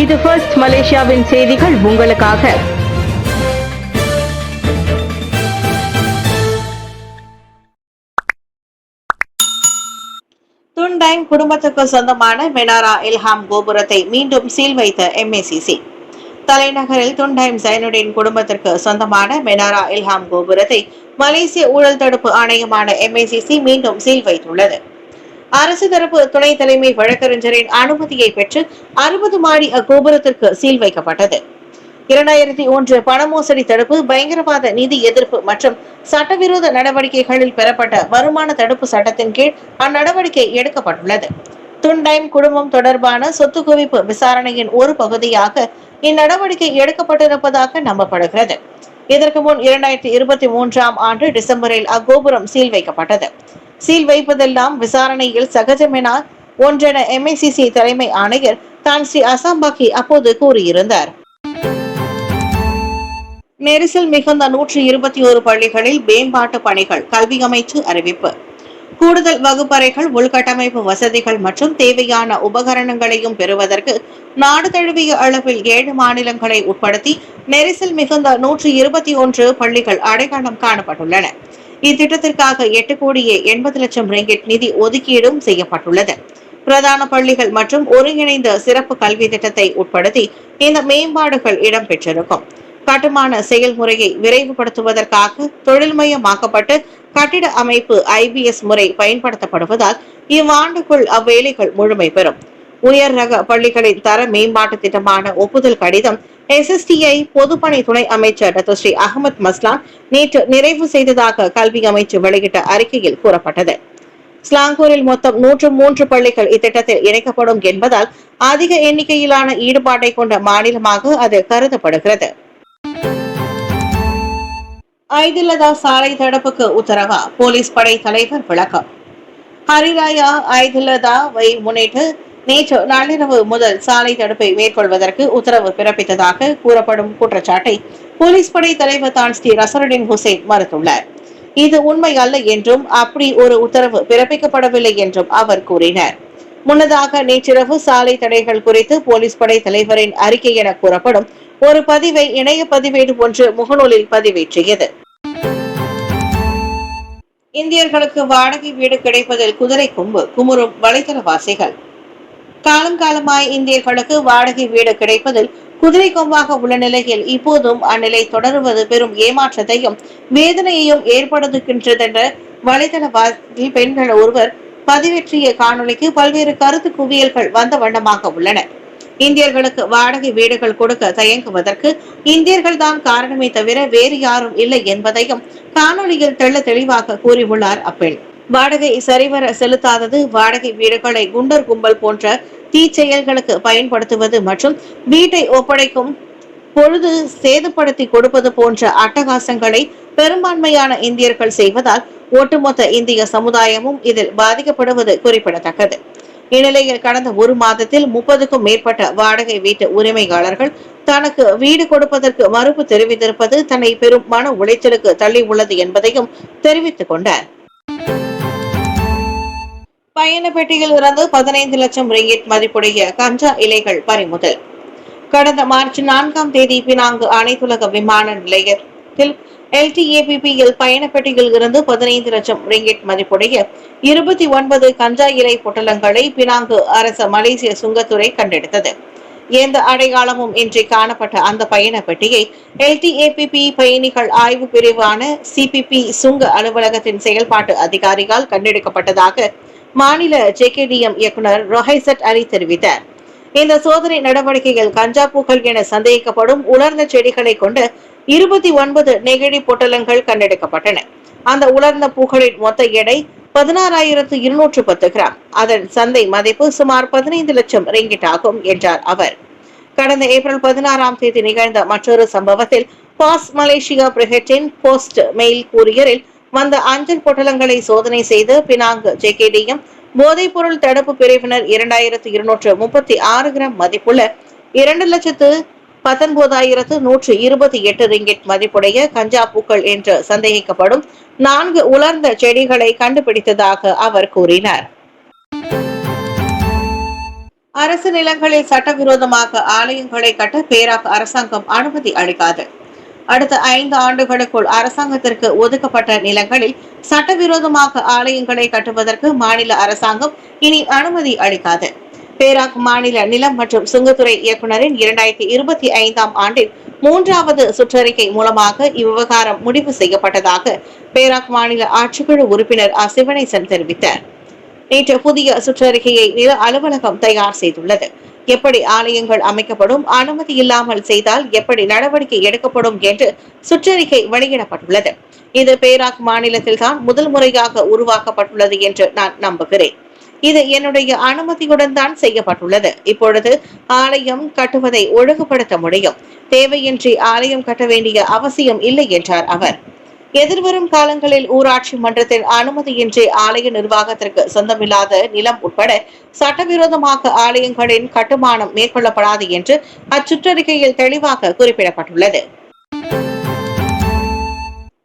இது ஃபர்ஸ்ட் மலேசியாவின் செய்திகள் உங்களுக்காக. துன் டைம் குடும்பத்துக்கு சொந்தமான மெனாரா இல்ஹாம் கோபுரத்தை மீண்டும் சீல் வைத்த MACC. தலைநகரில் துன் டைம் சைனுடின் குடும்பத்திற்கு சொந்தமான மெனாரா இல்ஹாம் கோபுரத்தை மலேசிய ஊழல் தடுப்பு ஆணையமான MACC மீண்டும் சீல் வைத்துள்ளது. அரசு தரப்பு துணை தலைமை வழக்கறிஞரின் அனுமதியை பெற்று 60 மாடி அக்கோபுரத்திற்கு சீல் வைக்கப்பட்டது. 2001 பண மோசடி தடுப்பு, பயங்கரவாத நிதி எதிர்ப்பு மற்றும் சட்டவிரோத நடவடிக்கைகளில் பெறப்பட்ட வருமான தடுப்பு சட்டத்தின் கீழ் அந்நடவடிக்கை எடுக்கப்பட்டுள்ளது. துன் டைம் குடும்பம் தொடர்பான சொத்து குவிப்பு விசாரணையின் ஒரு பகுதியாக இந்நடவடிக்கை எடுக்கப்பட்டிருப்பதாக நம்பப்படுகிறது. இதற்கு முன் 2023ஆம் ஆண்டு டிசம்பரில் அக்கோபுரம் சீல் வைக்கப்பட்டது. சீல் வைப்பதெல்லாம் விசாரணையில் சகஜம் என ஒன்றென MACC தலைமை ஆணையர் தான் ஸ்ரீ அசாம்பாக்கி அப்போது கூறியிருந்தார். நெரிசல் மிகுந்த 121 பள்ளிகளில் மேம்பாட்டு பணிகள் கல்வி அமைச்சு அறிவிப்பு. கூடுதல் வகுப்பறைகள், உள்கட்டமைப்பு வசதிகள் மற்றும் தேவையான உபகரணங்களையும் பெறுவதற்கு நாடு தழுவிய அளவில் 7 மாநிலங்களை உட்படுத்தி நெரிசல் மிகுந்த 121 பள்ளிகள் அடையாளம் காணப்பட்டுள்ளன. இத்திட்டத்திற்காக 8,80,00,000 ரிங்கிட் நிதி ஒதுக்கீடும் செய்யப்பட்டுள்ளது. பிரதான பள்ளிகள் மற்றும் ஒருங்கிணைந்த சிறப்பு கல்வி திட்டத்தை உட்படுத்தி இந்த மேம்பாடுகள் இடம்பெற்றிருக்கும். கட்டுமான செயல்முறையை விரைவுபடுத்துவதற்காக தொழில்மயமாக்கப்பட்டு கட்டிட அமைப்பு IBS முறை பயன்படுத்தப்படுவதால் இவ்வாண்டுக்குள் அவ்வேலைகள் முழுமை பெறும். உயர் ரக பள்ளிகளின் தர மேம்பாட்டு திட்டமான ஒப்புதல் கடிதம் SSTI பொதுப்பணி துணை அமைச்சர் டாக்டர் ஸ்ரீ அகமது மஸ்லான் நேற்று நிறைவு செய்ததாக கல்வி அமைச்சு வெளியிட்ட அறிக்கையில் கூறப்பட்டது. ஸ்லாங்கூரில் மொத்தம் 103 பள்ளிகள் இத்திட்டத்தில் இணைக்கப்படும் என்பதால் அதிக எண்ணிக்கையிலான ஈடுபாட்டை கொண்ட மாநிலமாக அது கருதப்படுகிறது. ஐதில்லதா சாலை தடுப்புக்கு உத்தரவா? போலீஸ் படை தலைவர் விளக்கம். ஹரிராயா ஐதில்லதாவை முன்னிட்டு நேற்று நள்ளிரவு முதல் சாலை தடுப்பை மேற்கொள்வதற்கு உத்தரவு பிறப்பித்ததாக கூறப்படும் குற்றச்சாட்டை போலீஸ் படை தலைவர் தான் ஸ்ரீ ரசருடின் ஹுசைன் மறுத்துள்ளார். இது உண்மை அல்ல என்றும் அப்படி ஒரு உத்தரவு பிறப்பிக்கப்படவில்லை என்றும் அவர் கூறினார். முன்னதாக நேற்றிரவு சாலை தடைகள் குறித்து போலீஸ் படை தலைவரின் அறிக்கை என கூறப்படும் ஒரு பதிவை இணைய பதிவேடு ஒன்று முகநூலில் பதிவேற்றியது. இந்தியர்களுக்கு வாடகை வீடு கிடைப்பதில் குதிரை கொம்பு, குமுறும் வலைதளவாசிகள். காலம் காலமாய் இந்தியர்களுக்கு வாடகை வீடு கிடைப்பதில் குதிரை கொம்பாக உள்ள நிலையில் இப்போதும் அந்நிலை தொடருவது பெரும் ஏமாற்றத்தையும் வேதனையையும் ஏற்படுத்துகின்றதென்ற வலைதளவாசியில் பெண்கள் ஒருவர் பதிவேற்றிய காணொலிக்கு பல்வேறு கருத்து குவியல்கள் வந்த வண்ணமாக உள்ளன. இந்தியர்களுக்கு வாடகை வீடுகள் கொடுக்க தயங்குவதற்கு இந்தியர்கள் தான் காரணமே தவிர வேறு யாரும் இல்லை என்பதையும் காணொலியில் தெள்ள தெளிவாக கூறியுள்ளார் அப்பெண். வாடகை சரிவர செலுத்தாதது, வாடகை வீடுகளை குண்டர் கும்பல் போன்ற தீச்செயல்களுக்கு பயன்படுத்துவது மற்றும் வீட்டை ஒப்படைக்கும் பொழுது சேதப்படுத்தி கொடுப்பது போன்ற அட்டகாசங்களை பெரும்பான்மையான இந்தியர்கள் செய்வதால் ஒட்டுமொத்த இந்திய சமுதாயமும் இதில் பாதிக்கப்படுவது குறிப்பிடத்தக்கது. இந்நிலையில் கடந்த ஒரு மாதத்தில் 30க்கும் மேற்பட்ட வாடகை வீட்டு உரிமையாளர்கள் தனக்கு வீடு கொடுப்பதற்கு மறுப்பு தெரிவித்திருப்பது தன்னை பெரும் மன உளைச்சலுக்கு தள்ளி உள்ளது என்பதையும் தெரிவித்துக் கொண்டார். பயண பெட்டியில் இருந்து 15 லட்சம் ரிங்கிட் மதிப்புடைய கஞ்சா இலைகள் பறிமுதல். கடந்த மார்ச் 4ஆம் தேதி பினாங்கு அனைத்துலக விமான நிலையத்தில் LTAPPயில் பயண பெட்டியில் இருந்து 15 லட்சம் ரிங்கிட் மதிப்புடைய 29 கஞ்சா இலை பொட்டலங்களை பினாங்கு அரச மலேசிய சுங்கத்துறை கண்டெடுத்தது. எந்த அடையாளமும் இன்றி காணப்பட்ட அந்த பயண பெட்டியை LTAPP பயணிகள் ஆய்வு பிரிவான CPP சுங்க அலுவலகத்தின் செயல்பாட்டு அதிகாரியால் கண்டெடுக்கப்பட்டதாக மாநில JKDM இயக்குனர் ரொஹைசட் அலி தெரிவித்தார். இந்த சோதனை நடவடிக்கையில் கஞ்சா பூக்கள் என சந்தேகிக்கப்படும் உலர்ந்த செடிகளை கொண்டு 29 நெகிழி பொட்டலங்கள் கண்டெடுக்கப்பட்டன. அந்த உலர்ந்த பூக்களின் மொத்த எடை 16,210 கிராம். அதன் சந்தை மதிப்பு சுமார் 15 லட்சம் ரிங்கிட் ஆகும் என்றார் அவர். கடந்த ஏப்ரல் 16ஆம் தேதி நிகழ்ந்த மற்றொரு சம்பவத்தில் பாஸ் மலேசியா பிரிகேட்டின் போஸ்ட் மெயில் கூரியரில் வந்த அஞ்சல் பொட்டலங்களை சோதனை செய்து பினாங்கு JKDM போதைப் பொருள் தடுப்பு பிரிவினர் 2,236 கிராம் மதிப்புள்ள 2,19,128 ரிங்கிட் மதிப்புடைய கஞ்சா பூக்கள் என்று சந்தேகிக்கப்படும் 4 உலர்ந்த செடிகளை கண்டுபிடித்ததாக அவர் கூறினார். அரசு நிலங்களில் சட்டவிரோதமாக ஆலயங்களை கட்ட பேராக் அரசாங்கம் அனுமதி அளிக்காது. அடுத்த 5 ஆண்டுகளுக்குள் அரசாங்கத்திற்கு ஒதுக்கப்பட்ட நிலங்களில் சட்டவிரோதமாக ஆலயங்களை கட்டுவதற்கு மாநில அரசாங்கம் இனி அனுமதி அளிக்காது. பேராக் மாநில நிலம் மற்றும் சுங்கத்துறை இயக்குநரின் 2025ஆம் ஆண்டின் 3வது சுற்றறிக்கை மூலமாக இவ்விவகாரம் முடிவு செய்யப்பட்டதாக பேராக் மாநில ஆட்சிக்குழு உறுப்பினர் சிவனேசன் தெரிவித்தார். நேற்று புதிய சுற்றறிக்கையை நில அலுவலகம் தயார் செய்துள்ளது. எப்படி ஆலயங்கள் அமைக்கப்படும், அனுமதி இல்லாமல் செய்தால் எப்படி நடவடிக்கை எடுக்கப்படும் என்று சுற்றறிக்கை வெளியிடப்பட்டுள்ளது. இது பேராக் மாநிலத்தில் தான் முதல் முறையாக உருவாக்கப்பட்டுள்ளது என்று நான் நம்புகிறேன். இது என்னுடைய அனுமதியுடன் தான் செய்யப்பட்டுள்ளது. இப்பொழுது ஆலயம் கட்டுவதை ஒழுங்குபடுத்த முடியும். தேவையின்றி ஆலயம் கட்ட வேண்டிய அவசியம் இல்லை என்றார் அவர். எதிர்வரும் காலங்களில் ஊராட்சி மன்றத்தின் அனுமதியின்றி ஆலய நிர்வாகத்திற்கு சொந்தமில்லாத நிலம் உட்பட சட்டவிரோதமாக ஆலயங்களின் கட்டுமானம் மேற்கொள்ளப்படாது என்று அச்சுற்றறிக்கையில் தெளிவாக குறிப்பிடப்பட்டுள்ளது.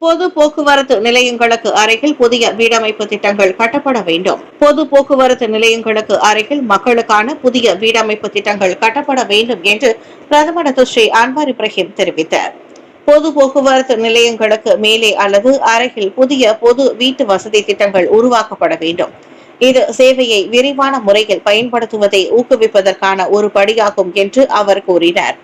பொது போக்குவரத்து நிலையங்களுக்கு அருகில் புதிய வீடமைப்பு திட்டங்கள் கட்டப்பட வேண்டும். பொது போக்குவரத்து நிலையங்களுக்கு அருகில் மக்களுக்கான புதிய வீடமைப்பு திட்டங்கள் கட்டப்பட வேண்டும் என்று பிரதமர் ஸ்ரீ அன்வார் இப்ராஹிம் தெரிவித்தார். பொது போக்குவரத்து நிலையங்களுக்கு மேலே அல்லது அருகில் புதிய பொது வீட்டு வசதி திட்டங்கள் உருவாக்கப்பட வேண்டும். இது சேவையை விரிவான முறையில் பயன்படுத்துவதை ஊக்குவிப்பதற்கான ஒரு படியாகும் என்று அவர் கூறினார்.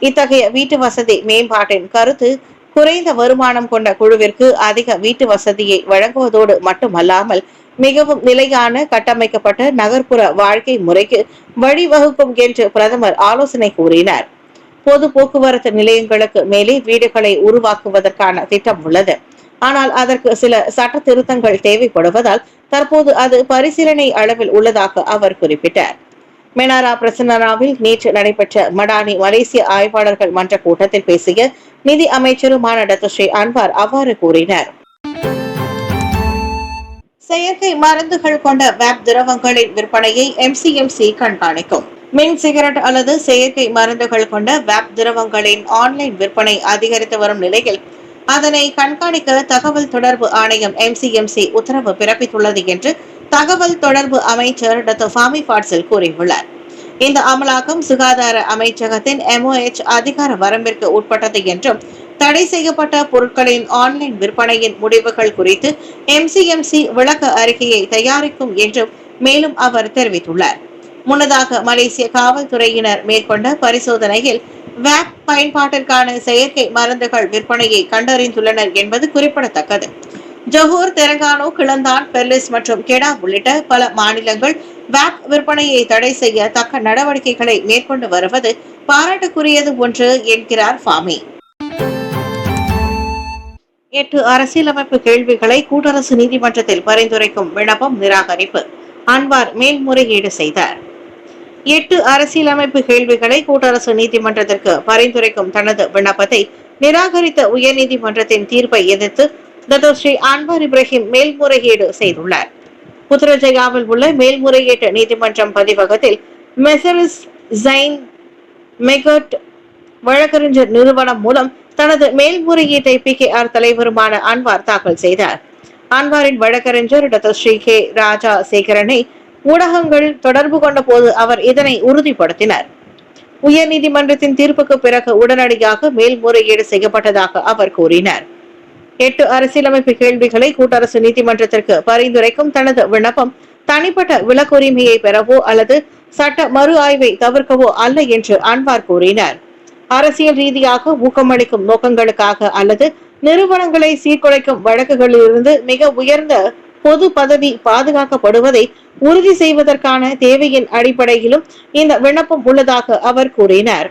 இத்தகைய வீட்டு வசதி மேம்பாட்டின் கருத்து குறைந்த வருமானம் கொண்ட குழுவிற்கு அதிக வீட்டு வசதியை வழங்குவதோடு மட்டுமல்லாமல் மிகவும் நிலையான கட்டமைக்கப்பட்ட நகர்ப்புற வாழ்க்கை முறைக்கு வழிவகுக்கும் என்று பிரதமர் ஆலோசனை கூறினார். பொது போக்குவரத்து நிலையங்களுக்கு மேலே வீடுகளை உருவாக்குவதற்கான திட்டம் உள்ளது. ஆனால் அதற்கு சில சட்ட திருத்தங்கள் தேவைப்படுவதால் தற்போது அது பரிசீலனை அளவில் உள்ளதாக அவர் குறிப்பிட்டார். மெனாரா பிரசன்னாவில் நேற்று நடைபெற்ற மடானி மலேசிய ஆய்வாளர்கள் மன்ற கூட்டத்தில் பேசிய நிதி அமைச்சருமான டாக்டர் ஸ்ரீ அன்வார் அவ்வாறு கூறினார். செயற்கை மருந்துகள் கொண்ட வேப் திரவங்களின் விற்பனையை MCMC கண்காணிக்கும். மின் சிகரெட் அல்லது செயற்கை மருந்துகள் கொண்ட வேப் திரவங்களின் ஆன்லைன் விற்பனை அதிகரித்து வரும் நிலையில் அதனை கண்காணிக்க தகவல் தொடர்பு ஆணையம் MCMC உத்தரவு பிறப்பித்துள்ளது என்று தகவல் தொடர்பு அமைச்சர் டாக்டர் ஃபாமி ஃபாட்சில் கூறியுள்ளார். இந்த அமலாக்கம் சுகாதார அமைச்சகத்தின் MOH அதிகார வரம்பிற்கு உட்பட்டது என்றும் தடை செய்யப்பட்ட பொருட்களின் ஆன்லைன் விற்பனையின் முடிவுகள் குறித்து MCMC விளக்க அறிக்கையை தயாரிக்கும் என்றும் மேலும் அவர் தெரிவித்துள்ளார். முன்னதாக மலேசிய காவல்துறையினர் மேற்கொண்ட பரிசோதனையில் வேப் பயன்பாட்டிற்கான செயற்கை மருந்துகள் விற்பனையை கண்டறிந்துள்ளனர் என்பது குறிப்பிடத்தக்கது. ஜொஹூர், தெலங்கானா, கிளந்தான், பெர்லிஸ் மற்றும் கெடா உள்ளிட்ட பல மாநிலங்கள் வேப் விற்பனையை தடை செய்ய தக்க நடவடிக்கைகளை மேற்கொண்டு வருவது பாராட்டுக்குரியது ஒன்று என்கிறார் ஃபாமி. 8 அரசியலமைப்பு கேள்விகளை கூட்டரசு நீதிமன்றத்தில் பரிந்துரைக்கும் விண்ணப்பம் நிராகரிப்பு. அன்வார் மேல்முறையீடு செய்தார். 8 அரசியலமைப்பு கேள்விகளை கூட்டரசு நீதிமன்றத்திற்கு பரிந்துரைக்கும் தனது விண்ணப்பத்தை நிராகரித்த உயர்நீதிமன்றத்தின் தீர்ப்பை எதிர்த்து டாக்டர் ஸ்ரீ அன்வார் இப்ராஹிம் மேல்முறையீடு செய்துள்ளார். புத்ரஜயாவில் உள்ள மேல்முறையீட்டு நீதிமன்றம் பதிவகத்தில் மெசரிஸ் ஜைன் மெகட் வழக்கறிஞர் நிறுவனம் மூலம் தனது மேல்முறையீட்டை PKR தலைவருமான அன்வார் தாக்கல் செய்தார். அன்வாரின் வழக்கறிஞர் டாக்டர் ஸ்ரீ கே ராஜா சேகரனை ஊடகங்கள் தொடர்பு கொண்ட போது அவர் இதனை உறுதிப்படுத்தினார். உயர்நீதிமன்றத்தின் தீர்ப்புக்கு பிறகு உடனடியாக மேல்முறையீடு செய்யப்பட்டதாக அவர் கூறினார். 8 அரசியலமைப்பு கேள்விகளை கூட்டரசு நீதிமன்றத்திற்கு பரிந்துரைக்கும் தனது விண்ணப்பம் தனிப்பட்ட விலக்குரிமையை பெறவோ அல்லது சட்ட மறு ஆய்வை தவிர்க்கவோ அல்ல என்று அன்வார் கூறினார். அரசியல் ரீதியாக ஊக்கமளிக்கும் நோக்கங்களுக்காக அல்லது நிறுவனங்களை சீர்குலைக்கும் வழக்குகளிலிருந்து மிக உயர்ந்த பொது பதவி பாதுகாக்கப்படுவதை உறுதி செய்வதற்கான தேவையின் அடிப்படையிலும் இந்த விண்ணப்பம் உள்ளதாக அவர் கூறினார்.